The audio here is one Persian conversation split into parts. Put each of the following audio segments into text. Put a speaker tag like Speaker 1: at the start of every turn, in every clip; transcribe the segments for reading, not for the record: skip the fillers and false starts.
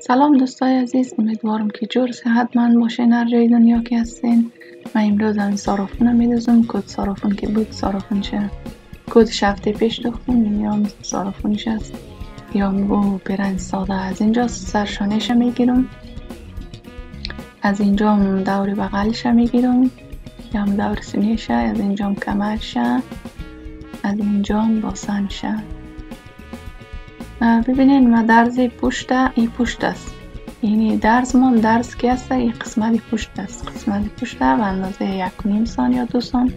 Speaker 1: سلام دوستای عزیز، امیدوارم که جور صحتمند باشین هر جای دنیا که هستین. من امروز این سارافون رو میدوزم. کد سارافون که بود سارافون شه کدش هفته پیش دوختم، یا سارافونش است یا میگو برنج ساده. از اینجا سرشانش میگیرم، از اینجا دور بغلش میگیرم یا دور سینهش، از اینجا کمرش، از اینجا باسنش. ببینین ما درز پشت این پشت است، یعنی درز که است این قسمت پشت است. قسمت پشت و اندازه 1.5 سان یا 2 سان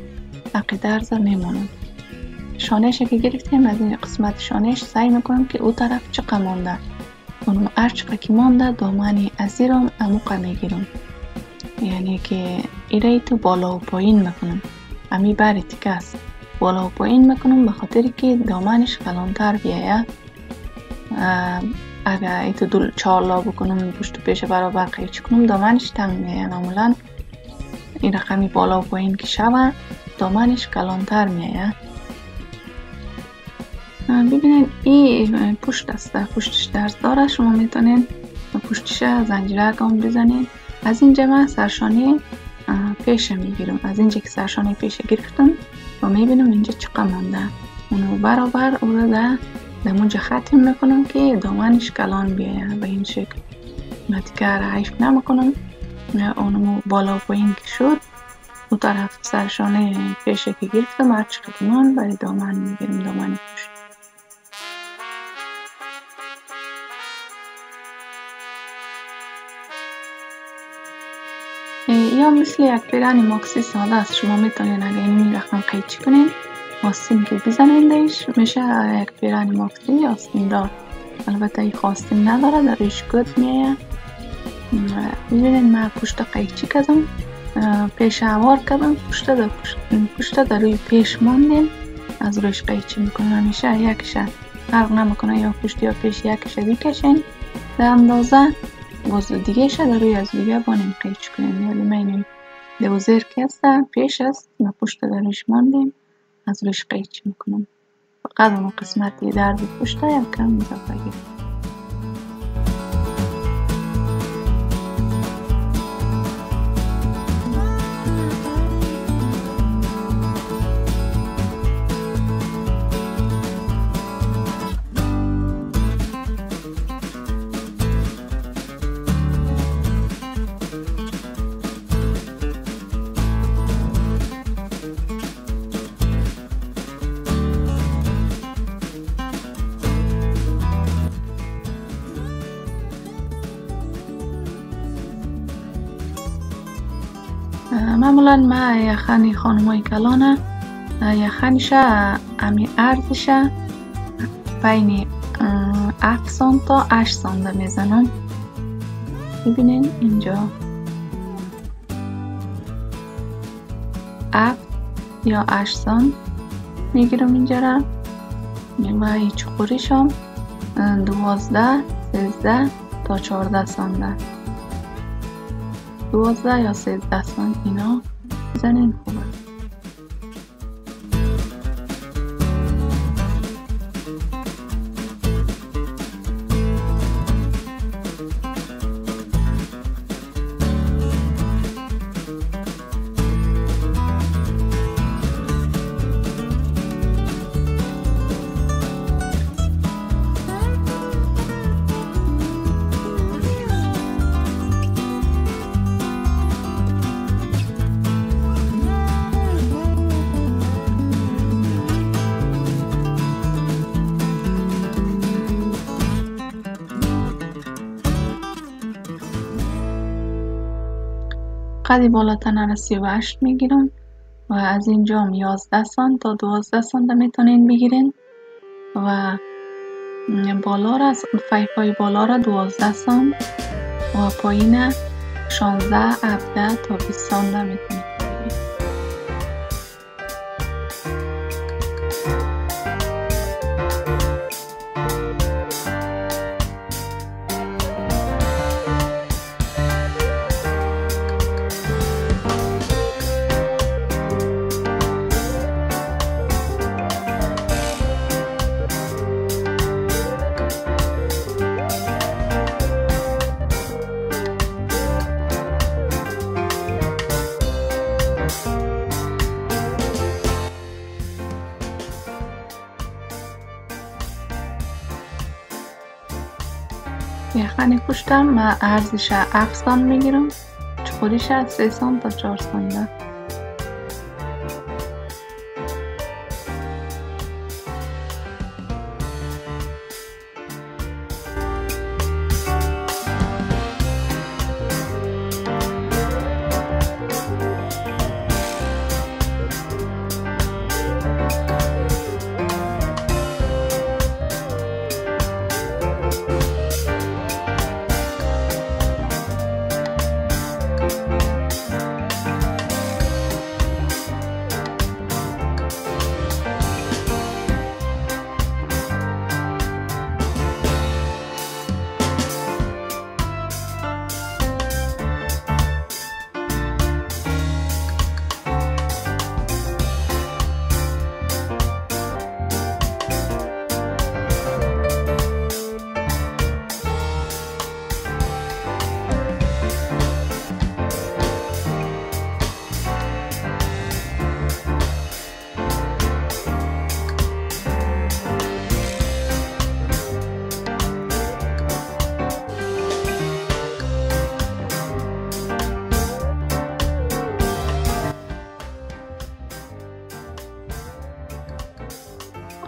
Speaker 1: حق درز میمونم. شانش که گرفتیم از این قسمت شانش سعی میکنم که او طرف چقدر مانده، اونم هر چقدر که مانده دامنی ازیرم عموقه میگیرم، یعنی که ایره تو بالا و پایین میکنم. امی بری تیکه است بالا و پایین میکنم به خاطر که دامنش کلانتر بیایه. اگر ایتو دل چارلا بکنم پشت و پیش برابر قیچی کنم دامنش تنگ میایه. معمولا این رقمی بالا و پایین که شوه دامنش کلانتر میایه. ببینید این پشت است، پشتش درز داره. شما میتونین پشتش زنجیره هم بزنین. از اینجا من سرشانه پیش میگیرم، از اینجا که سرشانه پیش گرفتم و میبینم اینجا چقدر مانده، اونو برابر او رو در منجا ختم میکنم که دامنش کلان بیایه. به این شکل نتیکه را حیف نمیکنم. اونو بالا و پایین که شد او طرف سرشانه پیش که گرفتم هر چقدر مان برای دامن میگیرم، دامن پشت. یا مثل یک پیرن ماکسی ساده است. شما میتونین اگر این رقم قیچی کنین آستین که بزنین دیش میشه یک پیرن ماکسی آستین دار. البته این خواستین نداره، در رویش کد میایه. ببینین من پشت قیچی کردم، پیش عوار کردم، پشت در روی پیش ماندیم، از رویش قیچی میکنم. همیشه یکیش فرق نمیکنه یا پشت یا پیش یکیش بیکشین در اندازه، باز دیگه شه در روی از دیگه بانیم قیچی کنیم. ولی من دوزیر که هست پیش است و پشت در رویش ماندیم از رویش قیچی میکنم. فقط اون قسمتی درد پشت یا کم اضافه گیرم. معمولا ما یخنی خانمای کلانه یخنیشه امی عرضشه بین 7 سان تا 8 سانده میزنم. ببینین اینجا 7 یا 8 سان میگیرم اینجا را و این چقوریشم 12 13 تا 14 سانده، 12 یا 13 سان اینا بزنین خوبه. قدی بالاتر را 38 میگیرم و از اینجا 11 سان تا 12 سان میتونین بگیرین و بالا را فیفای بالا را 12 سان و پایین 16 17 تا 20 سان میتونین. یخنی پشتم من ارزش 7 سانت میگیرم، چخوریش 3 سانت تا 4 سانت.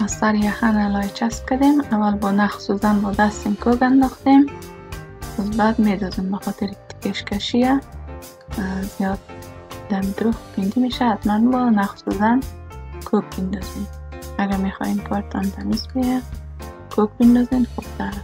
Speaker 1: از سر یخن علای چسب کردیم. اول با نخ سوزن با دستیم کوک انداختیم، از بعد میدازیم. به خاطر تکش کشیه زیاد دم دوخت پینده میشه، حتما با نخ سوزن کوک بندازیم. اگر میخواین کارتان تمیز بیه کوک بندازین خوب داره.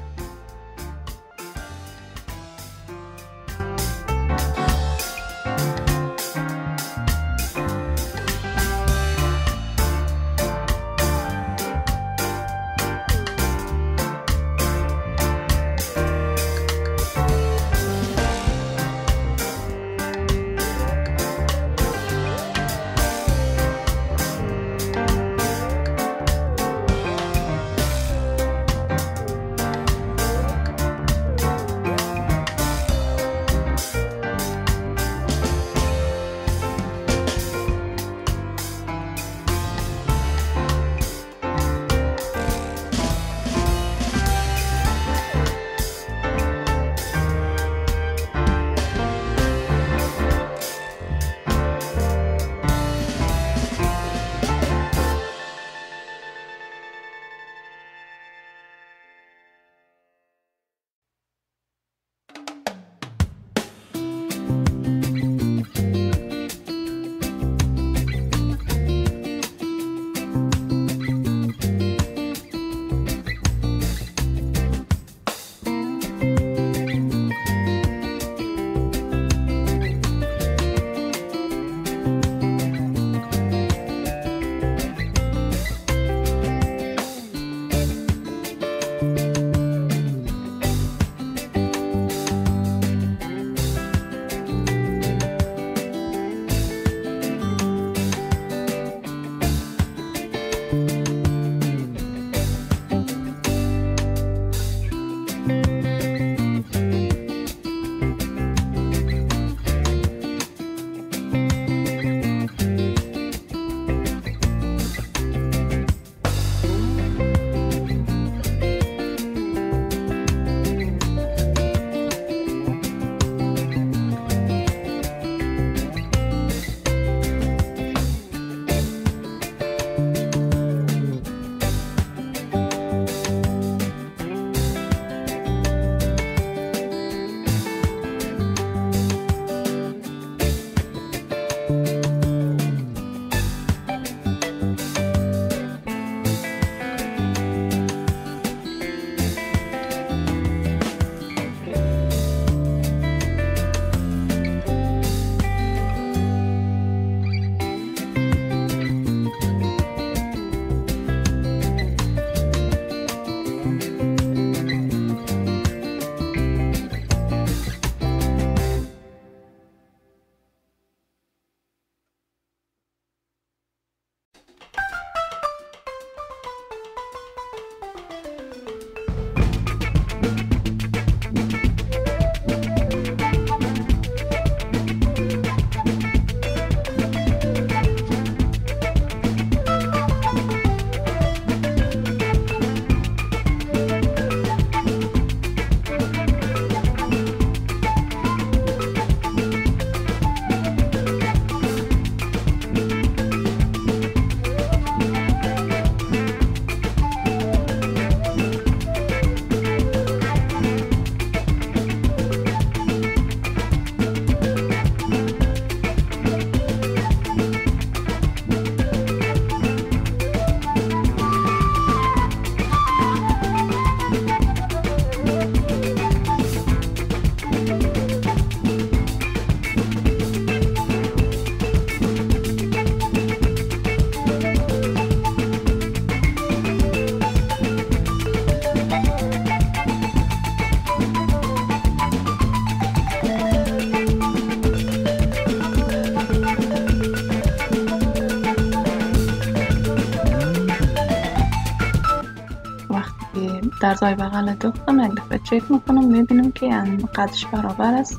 Speaker 1: درزای بغل دوختم یک دفعه چک میکنم میبینم که قدش برابر است.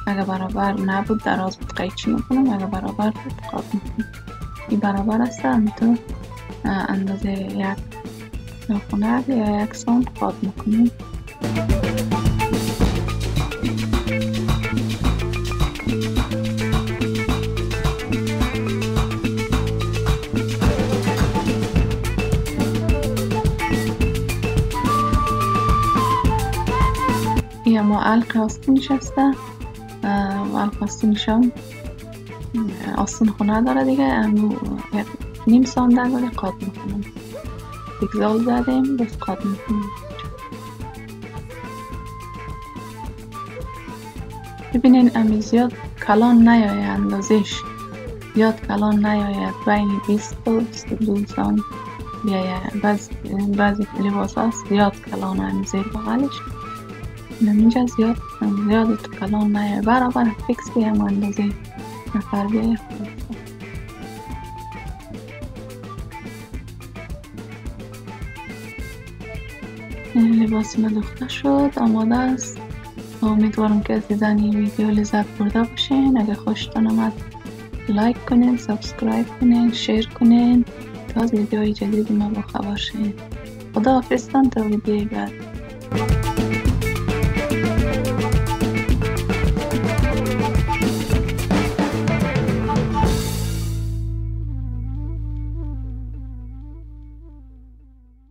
Speaker 1: اگر برابر نبود دراز بود قیچی میکنم، اگر برابر بود قاب میکنم. این برابر است همینطور اندازه یک ناخونه یا یک سانت قاب میکنم. یا ما علق آستینش هسته و علق آستینش هم آستین خونه داره دیگه. نیم سانت داره قاب میکنم. دیگزال زدیم بس قاب میکنم. ببینین امی زیاد کلان نیاید، اندازش زیاد کلان نیاید، بین 20 و 22 سانت بیاید. بعضی لباس هست زیاد کلان هم زیر بغلش، اینجا زیاد تو کلان نیاید، برابر فکس بیم اندازه نفر بیاید. لباس ما دوخته شد، آماده است. امیدوارم که از دیدن این ویدیو لذت برده باشین. اگر خوشتون آمد لایک کنین، سابسکرایب کنین، شیر کنین تا از ویدیوهای جدید ما با خبر شین. خدا حافظتان تا ویدیوی بعد.